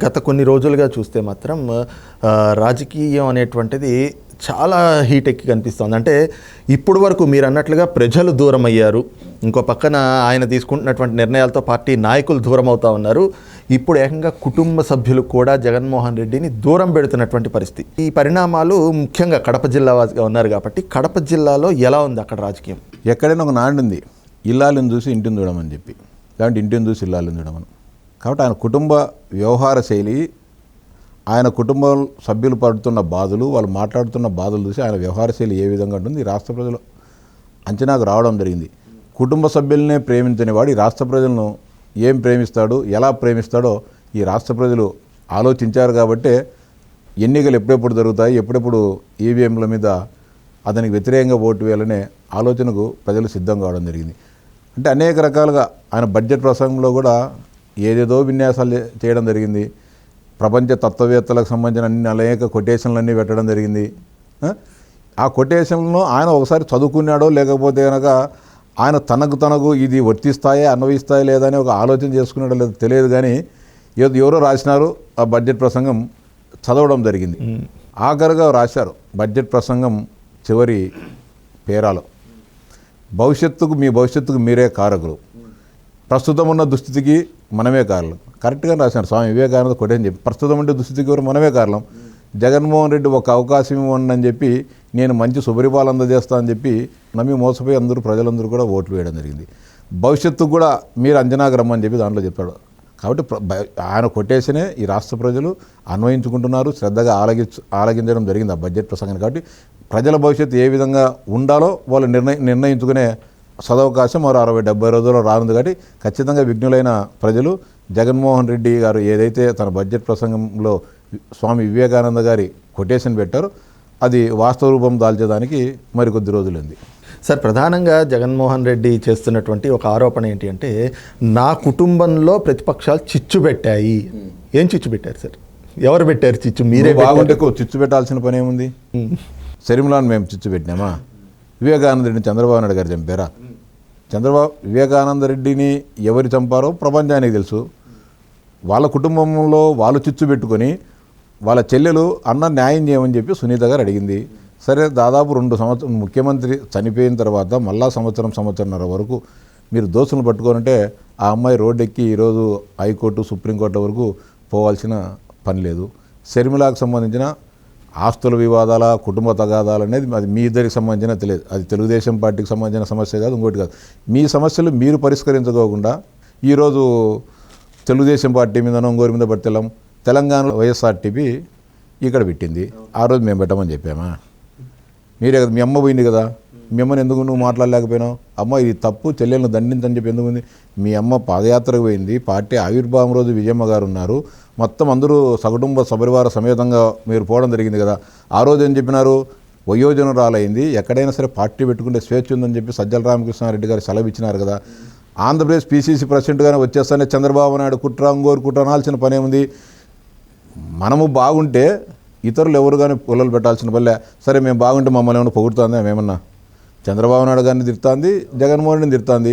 గత కొన్ని రోజులుగా చూస్తే మాత్రం రాజకీయం అనేటువంటిది చాలా హీట్ ఎక్కి కనిపిస్తుంది. అంటే ఇప్పుడు వరకు మీరు అన్నట్లుగా ప్రజలు దూరం అయ్యారు, ఇంకో పక్కన ఆయన తీసుకుంటున్నటువంటి నిర్ణయాలతో పార్టీ నాయకులు దూరం అవుతూ ఉన్నారు. ఇప్పుడు ఏకంగా కుటుంబ సభ్యులు కూడా జగన్మోహన్ రెడ్డిని దూరం పెడుతున్నటువంటి పరిస్థితి. ఈ పరిణామాలు ముఖ్యంగా కడప జిల్లా వాసిగా ఉన్నారు కాబట్టి కడప జిల్లాలో ఎలా ఉంది అక్కడ రాజకీయం? ఎక్కడైనా ఒక నాడు ఉంది, ఇల్లాలను చూసి ఇంటిని చూడమని చెప్పి, కాబట్టి ఇంటిని చూసి ఇల్లాలను చూడమని. కాబట్టి ఆయన కుటుంబ వ్యవహార శైలి, ఆయన కుటుంబం సభ్యులు పడుతున్న బాధలు, వాళ్ళు మాట్లాడుతున్న బాధలు చూసి ఆయన వ్యవహార శైలి ఏ విధంగా ఉంటుంది రాష్ట్ర ప్రజలు అంచనాకు రావడం జరిగింది. కుటుంబ సభ్యులనే ప్రేమించని వాడు ఈ రాష్ట్ర ప్రజలను ఏం ప్రేమిస్తాడు, ఎలా ప్రేమిస్తాడో ఈ రాష్ట్ర ప్రజలు ఆలోచించారు. కాబట్టే ఎన్నికలు ఎప్పుడెప్పుడు జరుగుతాయి, ఎప్పుడెప్పుడు ఈవీఎంల మీద అతనికి వ్యతిరేకంగా ఓటు వేయాలనే ఆలోచనకు ప్రజలు సిద్ధం కావడం జరిగింది. అంటే అనేక రకాలుగా ఆయన బడ్జెట్ ప్రసంగంలో కూడా ఏదేదో విన్యాసాలు చేయడం జరిగింది. ప్రపంచ తత్వవేత్తలకు సంబంధించిన అనేక కొటేషన్లన్నీ పెట్టడం జరిగింది. ఆ కొటేషన్లను ఆయన ఒకసారి చదువుకున్నాడో లేకపోతే కనుక ఆయన తనకు ఇది వర్తిస్తాయే అన్వయిస్తాయో లేదని ఒక ఆలోచన చేసుకున్నాడో లేదో తెలియదు. కానీ ఎవరో రాసినారు, ఆ బడ్జెట్ ప్రసంగం చదవడం జరిగింది. ఆఖరుగా రాశారు బడ్జెట్ ప్రసంగం చివరి పేరాలో, మీ భవిష్యత్తుకు మీరే కారకులు, ప్రస్తుతం ఉన్న దుస్థితికి మనమే కారణం. కరెక్ట్గా రాశారు స్వామి వివేకానంద కొట్టని చెప్పి, ప్రస్తుతం ఉండే దుస్థితికి ఎవరు మనమే కారణం. జగన్మోహన్ రెడ్డి ఒక అవకాశం ఇవ్వండి అని చెప్పి, నేను మంచి సుపరిపాలన అందజేస్తా అని చెప్పి నమ్మి మోసపోయి ప్రజలందరూ కూడా ఓట్లు వేయడం జరిగింది. భవిష్యత్తుకు కూడా మీరు అంచనాకు రమ్మని చెప్పి దాంట్లో చెప్పాడు. కాబట్టి ఆయన కొట్టేసినే ఈ రాష్ట్ర ప్రజలు అన్వయించుకుంటున్నారు, శ్రద్ధగా ఆలగించడం జరిగింది ఆ బడ్జెట్ ప్రసంగాన్ని. కాబట్టి ప్రజల భవిష్యత్తు ఏ విధంగా ఉండాలో వాళ్ళు నిర్ణయించుకునే సదవకాశం మరో 60-70 రోజుల్లో రానుంది. కాబట్టి ఖచ్చితంగా విఘ్నులైన ప్రజలు జగన్మోహన్ రెడ్డి గారు ఏదైతే తన బడ్జెట్ ప్రసంగంలో స్వామి వివేకానంద గారి కొటేషన్ పెట్టారో అది వాస్తవ రూపం దాల్చేదానికి మరికొద్ది రోజులుంది. సార్, ప్రధానంగా జగన్మోహన్ రెడ్డి చేస్తున్నటువంటి ఒక ఆరోపణ ఏంటి అంటే, నా కుటుంబంలో ప్రతిపక్షాలు చిచ్చు పెట్టాయి. ఏం చిచ్చు పెట్టారు సార్? ఎవరు పెట్టారు చిచ్చు? మీరే బాగుంటే చిచ్చు పెట్టాల్సిన పని ఏముంది? శర్మిలాను మేము చిచ్చు పెట్టినామా? వివేకానంద రెడ్డిని చంద్రబాబు నాయుడు గారు చంపారా? వివేకానంద రెడ్డిని ఎవరు చంపారో ప్రపంచానికి తెలుసు. వాళ్ళ కుటుంబంలో వాళ్ళు చిచ్చు పెట్టుకొని వాళ్ళ చెల్లెలు అన్న న్యాయం చేయమని చెప్పి సునీత గారు అడిగింది. సరే, దాదాపు 2 సంవత్సరం ముఖ్యమంత్రి చనిపోయిన తర్వాత మళ్ళా సంవత్సరంన్నర వరకు మీరు దోషులను పట్టుకోనంటే ఆ అమ్మాయి రోడ్డెక్కి ఈరోజు హైకోర్టు సుప్రీంకోర్టు వరకు పోవాల్సిన పని లేదు. షర్మిలాకు సంబంధించిన ఆస్తుల వివాదాల, కుటుంబ తగాదాలు అనేది అది మీ ఇద్దరికి సంబంధించిన తెలియదు. అది తెలుగుదేశం పార్టీకి సంబంధించిన సమస్య కాదు, ఇంకోటి కాదు. మీ సమస్యలు మీరు పరిష్కరించుకోకుండా ఈరోజు తెలుగుదేశం పార్టీ మీదనో ఇంకోరి మీద పడితెళ్ళాం. తెలంగాణలో వైఎస్ఆర్టీపీ ఇక్కడ పెట్టింది, ఆ రోజు మేము పెట్టమని చెప్పామా? మీరే కదా, మీ అమ్మ పోయింది కదా, మీ అమ్మని ఎందుకు నువ్వు మాట్లాడలేకపోయినావు? అమ్మ ఇది తప్పు, చెల్లెలను దండించని చెప్పి ఎందుకు ఉంది? మీ అమ్మ పాదయాత్రకు పోయింది, పార్టీ ఆవిర్భావం రోజు విజయమ్మ గారు ఉన్నారు, మొత్తం అందరూ సకుటుంబ సపరివార సమేతంగా మీరు పోవడం జరిగింది కదా. ఆ రోజు ఏం చెప్పినారు? వయోజనురాలైంది, ఎక్కడైనా సరే పార్టీ పెట్టుకుంటే స్వేచ్ఛ ఉందని చెప్పి సజ్జల రామకృష్ణారెడ్డి గారు సెలవు ఇచ్చినారు కదా. ఆంధ్రప్రదేశ్ పీసీసీ ప్రెసిడెంట్గానే వచ్చేస్తానే చంద్రబాబు నాయుడు కుట్ర అనాల్సిన పనే ఉంది. మనము బాగుంటే ఇతరులు ఎవరు కానీ పొలాలు పెట్టాల్సిన పల్లె. సరే, మేము బాగుంటే మమ్మల్ని ఏమైనా పొగుడుతుందా? మేమన్నా చంద్రబాబు నాయుడు గారిని తిడుతుంది, జగన్మోహన్ రెడ్డిని తిడుతుంది.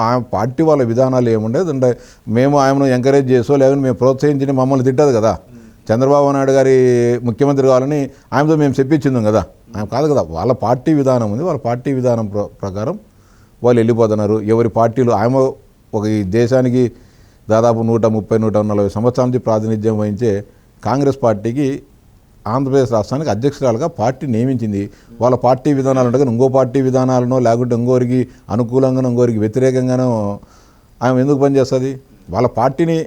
ఆమె పార్టీ వాళ్ళ విధానాలు ఏముండేది అంటే మేము ఆయనను ఎంకరేజ్ చేసో లేదని మేము ప్రోత్సహించి మమ్మల్ని తిట్టదు కదా. చంద్రబాబు నాయుడు గారి ముఖ్యమంత్రి కావాలని ఆమెతో మేము చెప్పించిందాం కదా. ఆమె కాదు కదా, వాళ్ళ పార్టీ విధానం ఉంది, వాళ్ళ పార్టీ విధానం ప్రకారం వాళ్ళు వెళ్ళిపోతున్నారు. ఎవరి పార్టీలు ఆమె ఒక ఈ దేశానికి దాదాపు 130-140 సంవత్సరాల నుంచి ప్రాతినిధ్యం వహించే కాంగ్రెస్ పార్టీకి ఆంధ్రప్రదేశ్ రాష్ట్రానికి అధ్యక్షురాలుగా పార్టీ నియమించింది. వాళ్ళ పార్టీ విధానాలు ఉంటాయి, ఇంకో పార్టీ విధానాలనో లేకుంటే ఇంకోరికి అనుకూలంగానో ఇంకోరికి వ్యతిరేకంగానో ఆమె ఎందుకు పనిచేస్తుంది? వాళ్ళ పార్టీని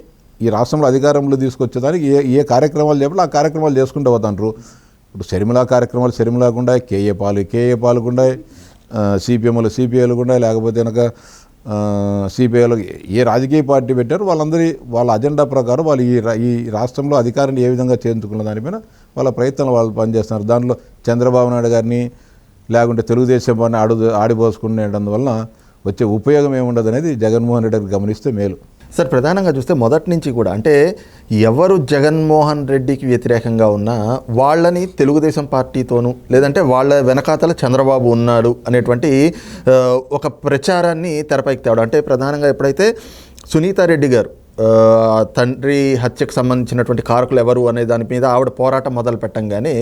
ఈ రాష్ట్రంలో అధికారంలో తీసుకొచ్చేదానికి ఏ కార్యక్రమాలు చెప్పాలి ఆ కార్యక్రమాలు చేసుకుంటూ పోతాంటారు. ఇప్పుడు షర్మిలా కార్యక్రమాలు షర్మిలాకుండా, కేఏ పాలుకుండా, సిపిఐలు కూడా, లేకపోతే కనుక సిపిఐలు ఏ రాజకీయ పార్టీ పెట్టారు వాళ్ళ అజెండా ప్రకారం వాళ్ళు ఈ రాష్ట్రంలో అధికారాన్ని ఏ విధంగా చేయించుకున్న దానిపైన వాళ్ళ ప్రయత్నాలు వాళ్ళు పనిచేస్తున్నారు. దాంట్లో చంద్రబాబు నాయుడు గారిని లేకుంటే తెలుగుదేశం వారిని ఆడిపోసుకునేటం వల్ల వచ్చే ఉపయోగం ఏముండదు అనేది జగన్మోహన్ రెడ్డి గారు గమనిస్తే మేలు. సార్, ప్రధానంగా చూస్తే మొదటి నుంచి కూడా అంటే ఎవరు జగన్మోహన్ రెడ్డికి వ్యతిరేకంగా ఉన్నా వాళ్ళని తెలుగుదేశం పార్టీతోనూ లేదంటే వాళ్ళ వెనకాతల చంద్రబాబు ఉన్నాడు అనేటువంటి ఒక ప్రచారాన్ని తెరపైకి తేవడం. అంటే ప్రధానంగా ఎప్పుడైతే సునీతారెడ్డి గారు తండ్రి హత్యకు సంబంధించినటువంటి కారకులు ఎవరు అనే దాని మీద ఆవిడ పోరాటం మొదలు పెట్టంగానే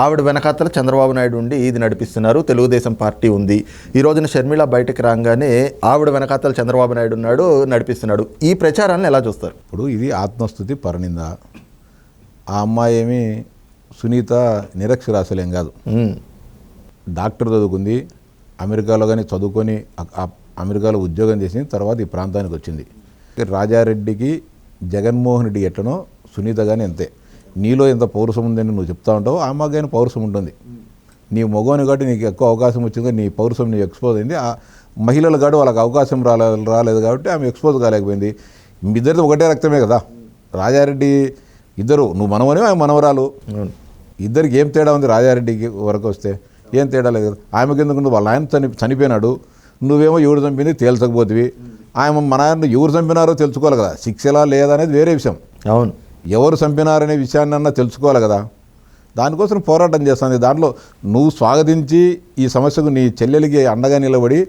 ఆవిడ వెనకాతల చంద్రబాబు నాయుడు ఉండి ఇది నడిపిస్తున్నారు, తెలుగుదేశం పార్టీ ఉంది. ఈ రోజున షర్మిల బయటకు రాగానే ఆవిడ వెనకాతల చంద్రబాబు నాయుడు ఉన్నాడు, నడిపిస్తున్నాడు. ఈ ప్రచారాన్ని ఎలా చూస్తారు? ఇప్పుడు ఇది ఆత్మస్థుతి పరనింద. ఆ అమ్మాయి ఏమి సునీత నిరక్షరాస్యులేం కాదు. డాక్టర్ చదువుకుంది, అమెరికాలో కానీ చదువుకొని అమెరికాలో ఉద్యోగం చేసింది, తర్వాత ఈ ప్రాంతానికి వచ్చింది. రాజారెడ్డికి జగన్మోహన్ రెడ్డి ఎట్లనో సునీత కానీ అంతే. నీలో ఎంత పౌరుషం ఉందని నువ్వు చెప్తా ఉంటావు, ఆ అమ్మాయి కానీ పౌరుషం ఉంటుంది. నీ మగవాని కాబట్టి నీకు ఎక్కువ అవకాశం వచ్చింది, నీ పౌరుషం నీకు ఎక్స్పోజ్ అయింది. ఆ మహిళలు కాబట్టి వాళ్ళకి అవకాశం రాలేదు కాబట్టి ఆమె ఎక్స్పోజ్ కాలేకపోయింది. మీ ఇద్దరితో ఒకటే రక్తమే కదా. రాజారెడ్డి ఇద్దరు, నువ్వు మనవని ఆమె మనవరాలు, ఇద్దరికి ఏం తేడా ఉంది? రాజారెడ్డికి వరకు వస్తే ఏం తేడా లేదు కదా. ఆమెకి ఎందుకు వాళ్ళ ఆయన చనిపోయినాడు, నువ్వేమో ఎవరు చంపింది తేల్చకపోతివి. ఆయన మన ఆయన ఎవరు చంపినారో తెలుసుకోవాలి కదా. శిక్షలా లేదనేది వేరే విషయం. అవును, ఎవరు చంపినారనే విషయాన్ని అన్నా తెలుసుకోవాలి కదా. దానికోసం పోరాటం చేస్తుంది. దాంట్లో నువ్వు స్వాగతించి ఈ సమస్యకు నీ చెల్లెలికి అండగా నిలబడి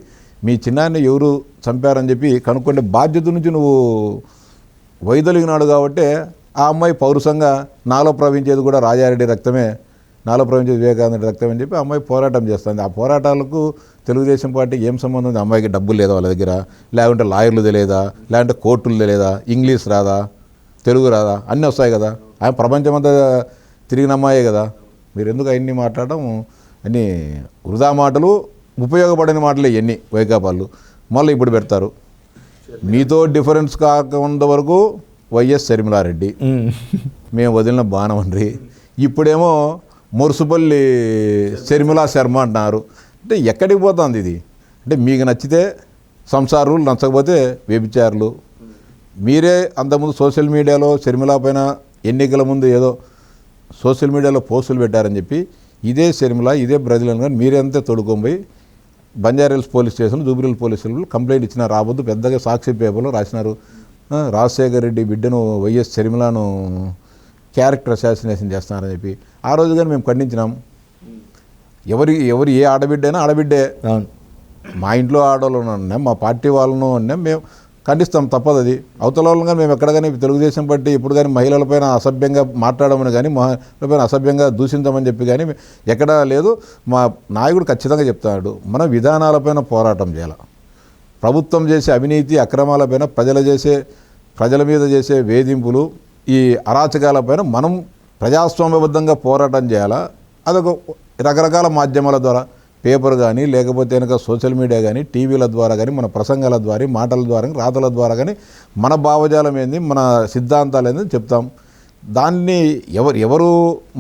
మీ చిన్నాన్ని ఎవరు చంపారని చెప్పి కనుక్కుంటే బాధ్యత నుంచి నువ్వు వైదొలిగినాడు. కాబట్టి ఆ అమ్మాయి పౌరుషంగా నాలో ప్రవహించేది కూడా రాజారెడ్డి రక్తమే, నాలో ప్రవహించేది వివేకానంద రక్తం అని చెప్పి ఆ అమ్మాయి పోరాటం చేస్తుంది. ఆ పోరాటాలకు తెలుగుదేశం పార్టీకి ఏం సంబంధం ఉంది? అమ్మాయికి డబ్బులు లేదా వాళ్ళ దగ్గర, లేకుంటే లాయర్లు తెలియదా, లేకుంటే కోర్టులు తెలియదా, ఇంగ్లీష్ రాదా, తెలుగు రాదా, అన్నీ వస్తాయి కదా. ఆయన ప్రపంచమంతా తిరిగిన అమ్మాయే కదా. మీరు ఎందుకు అవన్నీ మాట్లాడడం? అన్నీ వృధా మాటలు, ఉపయోగపడని మాటలు ఇవన్నీ వైకాపాలు మళ్ళీ ఇప్పుడు పెడతారు. మీతో డిఫరెన్స్ కాకుండా వరకు వైఎస్ షర్మిలారెడ్డి, మేము వదిలిన బాణమండ్రి, ఇప్పుడేమో మురుసుపల్లి షర్మిలా శర్మ అంటున్నారు. అంటే ఎక్కడికి పోతుంది ఇది? అంటే మీకు నచ్చితే సంసారులు, నచ్చకపోతే వ్యభిచారులు. మీరే అంతకుముందు సోషల్ మీడియాలో షర్మిలా పైన ఎన్నికల ముందు ఏదో సోషల్ మీడియాలో పోస్టులు పెట్టారని చెప్పి ఇదే షర్మిల, ఇదే బ్రజిలియన్ కానీ మీరంతా తొడుకొని పోయి Banjara Hills police station, Jubilee Hills police స్టేషన్లో కంప్లైంట్ ఇచ్చినారు. రాబోద్దు పెద్దగా సాక్షి పేపర్లో రాసినారు. రాజశేఖర్ రెడ్డి బిడ్డను వైఎస్ షర్మిలాను క్యారెక్టర్ అసాసినేషన్ చేస్తున్నారని చెప్పి. ఆ రోజు కానీ మేము ఖండించినాం. ఎవరు ఏ ఆడబిడ్డైనా ఆడబిడ్డే. మా ఇంట్లో ఆడవాళ్ళు ఉన్నాం, మా పార్టీ వాళ్ళను ఉన్నాం, మేము ఖండిస్తాం, తప్పదు అది. అవతల వాళ్ళని కానీ మేము ఎక్కడ కానీ తెలుగుదేశం పార్టీ ఇప్పుడు కానీ మహిళలపైన అసభ్యంగా మాట్లాడమని కానీ, మహిళలపైన అసభ్యంగా దూషించమని చెప్పి కానీ ఎక్కడా లేదు. మా నాయకుడు ఖచ్చితంగా చెప్తాడు, మన విధానాలపైన పోరాటం చేయాలి. ప్రభుత్వం చేసే అవినీతి అక్రమాలపైన, ప్రజల మీద చేసే వేధింపులు, ఈ అరాచకాలపైన మనం ప్రజాస్వామ్యబద్ధంగా పోరాటం చేయాలా. అదొక రకరకాల మాధ్యమాల ద్వారా, పేపర్ కానీ, లేకపోతే కనుక సోషల్ మీడియా కానీ, టీవీల ద్వారా కానీ, మన ప్రసంగాల ద్వారా, మాటల ద్వారా, రాతల ద్వారా కానీ మన భావజాలం ఏంది, మన సిద్ధాంతాలు ఏంది చెప్తాం. దాన్ని ఎవరు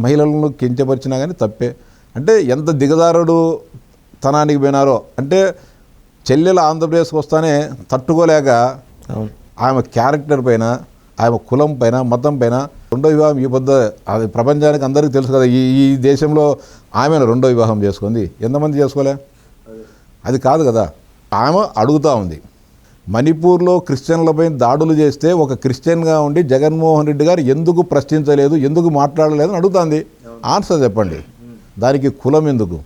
మహిళలను కించపరిచినా కానీ తప్పే. అంటే ఎంత దిగజారుడు తనానికి పోయినారో అంటే చెల్లెలు ఆంధ్రప్రదేశ్కి వస్తానే తట్టుకోలేక ఆమె క్యారెక్టర్ పైన, ఆమె కులం పైన, మతం పైన రెండో వివాహం ఈ పొద్దు అది ప్రపంచానికి అందరికీ తెలుసు కదా. ఈ దేశంలో ఆమెను రెండో వివాహం చేసుకుంది, ఎంతమంది చేసుకోలే? అది కాదు కదా. ఆమె అడుగుతూ ఉంది, మణిపూర్లో క్రిస్టియన్లపై దాడులు చేస్తే ఒక క్రిస్టియన్గా ఉండి జగన్మోహన్ రెడ్డి గారు ఎందుకు ప్రశ్నించలేదు, ఎందుకు మాట్లాడలేదు అని అడుగుతుంది. ఆన్సర్ చెప్పండి. దానికి కులం ఎందుకు,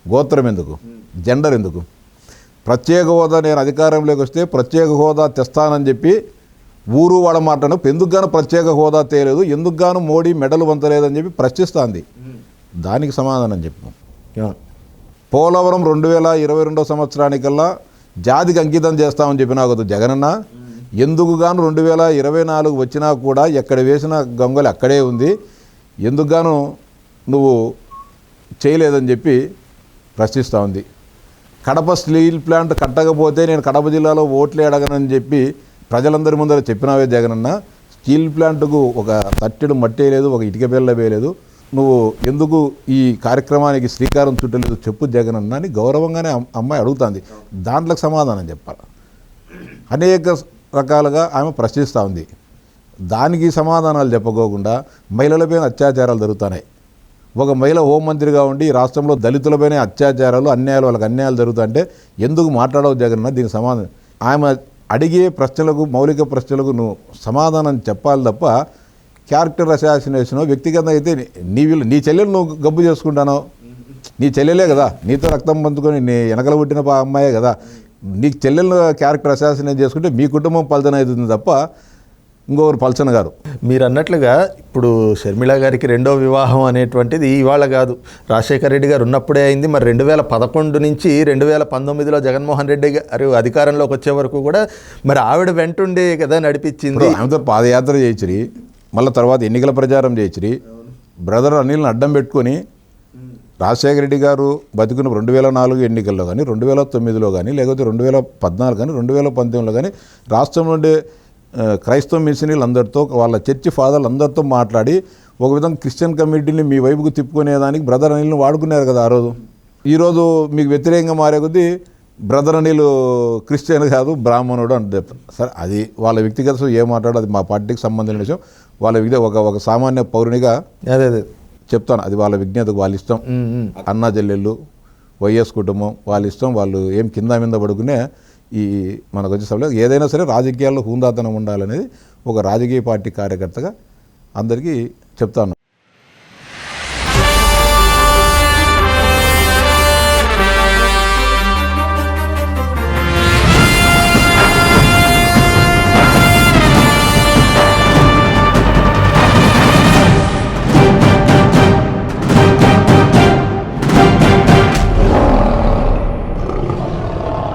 గోత్రం ఎందుకు, జెండర్ ఎందుకు? ప్రత్యేక హోదా నేను అధికారంలోకి వస్తే ప్రత్యేక హోదా తెస్తానని చెప్పి ఊరు వాడ మాట్లాడు, ఎందుకుగాను ప్రత్యేక హోదా తేలేదు, ఎందుకుగాను మోడీ మెడలు వంతలేదని చెప్పి ప్రశ్నిస్తుంది. దానికి సమాధానం చెప్పు. పోలవరం 2022 సంవత్సరానికల్లా జాతికి అంకితం చేస్తామని చెప్పినా కదా జగనన్న. ఎందుకు గాను 2024 వచ్చినా కూడా ఎక్కడ వేసిన గంగలు అక్కడే ఉంది, ఎందుకుగాను నువ్వు చేయలేదని చెప్పి ప్రశ్నిస్తూ ఉంది. కడప స్టీల్ ప్లాంట్ కట్టకపోతే నేను కడప జిల్లాలో ఓట్లు అడగనని చెప్పి ప్రజలందరి ముందర చెప్పినావే జగనన్న. స్టీల్ ప్లాంట్కు ఒక తట్టెడు మట్టి వేయలేదు, ఒక ఇటుక బిళ్ళ వేయలేదు, నువ్వు ఎందుకు ఈ కార్యక్రమానికి శ్రీకారం చుట్టలేదు చెప్పు జగనన్న అని గౌరవంగానే అమ్మాయి అడుగుతుంది. దాంట్లోకి సమాధానం చెప్పాలి. అనేక రకాలుగా ఆమె ప్రశ్నిస్తూ ఉంది. దానికి సమాధానాలు చెప్పుకోకుండా మహిళలపైన అత్యాచారాలు జరుగుతున్నాయి. ఒక మహిళ హోంమంత్రిగా ఉండి ఈ రాష్ట్రంలో దళితులపైన అత్యాచారాలు, అన్యాయాలు, వాళ్ళకి అన్యాయాలు జరుగుతుంటే ఎందుకు మాట్లాడవు జగనన్న? దీనికి సమాధానం ఆమె అడిగే ప్రశ్నలకు, మౌలిక ప్రశ్నలకు నువ్వు సమాధానం చెప్పాలి తప్ప క్యారెక్టర్ అసాసినేషన్ వ్యక్తిగతంగా అయితే నీ చెల్లెలు నువ్వు గబ్బు చేసుకుంటాను. నీ చెల్లెలే కదా, నీతో రక్తం పంచుకొని నీ వెనకల పుట్టిన అమ్మాయే కదా. నీ చెల్లెలు క్యారెక్టర్ అసాసినేట్ చేసుకుంటే మీ కుటుంబం పల్తన అవుతుంది తప్ప ఇంకొకరు పల్చన గారు. మీరు అన్నట్లుగా ఇప్పుడు షర్మిల గారికి రెండో వివాహం అనేటువంటిది ఇవాళ కాదు, రాజశేఖర రెడ్డి గారు ఉన్నప్పుడే అయింది. మరి 2011 నుంచి 2019లో జగన్మోహన్ రెడ్డి గారు అధికారంలోకి వచ్చే వరకు కూడా మరి ఆవిడ వెంటుండే కదా నడిపించింది. ఆమెతో పాదయాత్ర చేయించిరి, మళ్ళీ తర్వాత ఎన్నికల ప్రచారం చేయించిరి. బ్రదర్ అనిల్ని అడ్డం పెట్టుకొని రాజశేఖర రెడ్డి గారు బతికిన 2004 ఎన్నికల్లో కానీ, 2009లో కానీ, లేకపోతే 2014 కానీ, 2019లో కానీ రాష్ట్రంలో ఉండే క్రైస్తవ మిషనరీలు అందరితో, వాళ్ళ చర్చి ఫాదర్లు అందరితో మాట్లాడి ఒక విధంగా క్రిస్టియన్ కమ్యూనిటీని మీ వైపుకు తిప్పుకునేదానికి బ్రదర్ అనిల్ని వాడుకున్నారు కదా ఆ రోజు. ఈరోజు మీకు వ్యతిరేకంగా మారే కొద్దీ బ్రదర్ అనిల్ క్రిస్టియన్ కాదు బ్రాహ్మణుడు అని చెప్తారు. సరే, అది వాళ్ళ వ్యక్తిగత ఏం మాట్లాడో అది మా పార్టీకి సంబంధించిన విషయం. వాళ్ళ ఒక సామాన్య పౌరునిగా అదే అదే చెప్తాను, అది వాళ్ళ విజ్ఞతకు వాళ్ళ ఇష్టం. అన్నా చెల్లెళ్ళు, వైఎస్ కుటుంబం వాళ్ళ ఇష్టం. వాళ్ళు ఏం కింద మీద పడుకునే ఈ మనకు వచ్చే సమయంలో ఏదైనా సరే రాజకీయాల్లో హుందాతనం ఉండాలనేది ఒక రాజకీయ పార్టీ కార్యకర్తగా అందరికీ చెప్తాను.